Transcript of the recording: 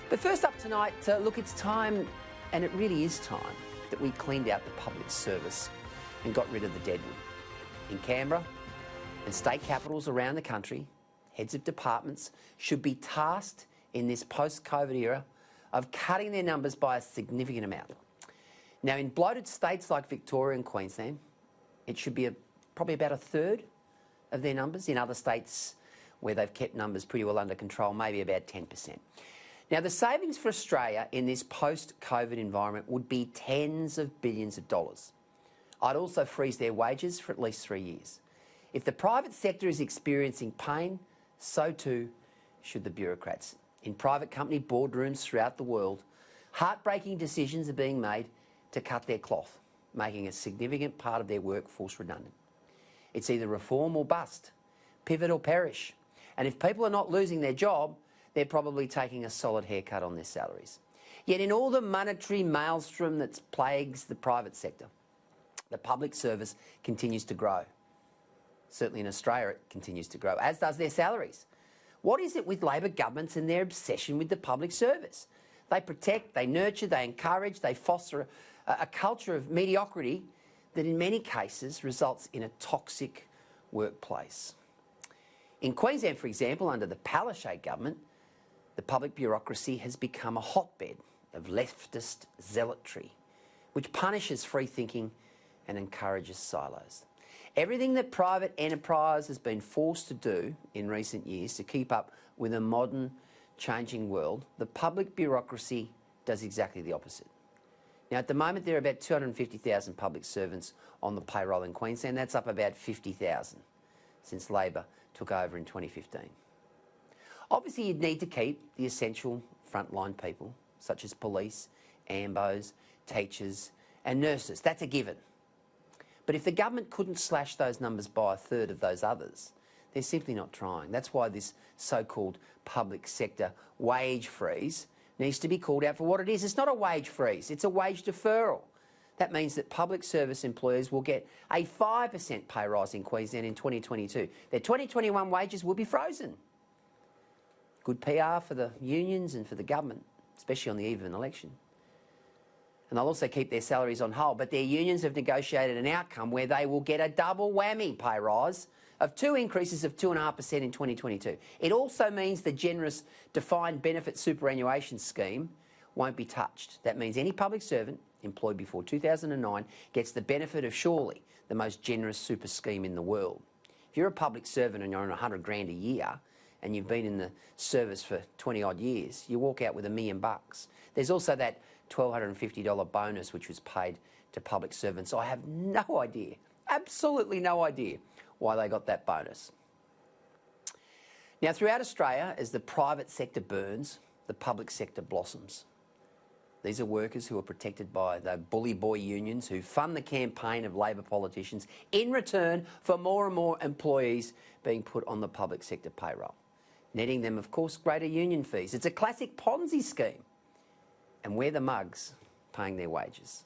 But first up tonight, look, it's time, and it really is time, that we cleaned out the public service and got rid of the deadwood. In Canberra and state capitals around the country, heads of departments should be tasked in this post-COVID era of cutting their numbers by a significant amount. Now, in bloated states like Victoria and Queensland, it should be probably about a third of their numbers. In other states where they've kept numbers pretty well under control, maybe about 10%. Now, the savings for Australia in this post-COVID environment would be tens of billions of dollars. I'd also freeze their wages for at least 3 years. If the private sector is experiencing pain, so too should the bureaucrats. In private company boardrooms throughout the world, heartbreaking decisions are being made to cut their cloth, making a significant part of their workforce redundant. It's either reform or bust, pivot or perish. And if people are not losing their job, they're probably taking a solid haircut on their salaries. Yet in all the monetary maelstrom that plagues the private sector, the public service continues to grow. Certainly in Australia it continues to grow, as does their salaries. What is it with Labor governments and their obsession with the public service? They protect, they nurture, they encourage, they foster a culture of mediocrity that in many cases results in a toxic workplace. In Queensland, for example, under the Palaszczuk government, the public bureaucracy has become a hotbed of leftist zealotry, which punishes free thinking and encourages silos. Everything that private enterprise has been forced to do in recent years to keep up with a modern, changing world, the public bureaucracy does exactly the opposite. Now, at the moment, there are about 250,000 public servants on the payroll in Queensland. That's up about 50,000 since Labor took over in 2015. Obviously, you'd need to keep the essential frontline people, such as police, ambos, teachers and nurses. That's a given. But if the government couldn't slash those numbers by a third of those others, they're simply not trying. That's why this so-called public sector wage freeze needs to be called out for what it is. It's not a wage freeze, it's a wage deferral. That means that public service employers will get a 5% pay rise in Queensland in 2022. Their 2021 wages will be frozen. Good PR for the unions and for the government, especially on the eve of an election. And they'll also keep their salaries on hold, but their unions have negotiated an outcome where they will get a double whammy pay rise of 2 increases of 2.5% in 2022. It also means the generous defined benefit superannuation scheme won't be touched. That means any public servant employed before 2009 gets the benefit of surely the most generous super scheme in the world. If you're a public servant and you're on $100 grand a year and you've been in the service for 20 odd years, you walk out with $1 million. There's also that $1,250 bonus which was paid to public servants. I have no idea, absolutely no idea why they got that bonus. Now, throughout Australia, as the private sector burns, the public sector blossoms. These are workers who are protected by the bully boy unions who fund the campaign of Labor politicians in return for more and more employees being put on the public sector payroll, netting them, of course, greater union fees. It's a classic Ponzi scheme. And we're the mugs paying their wages.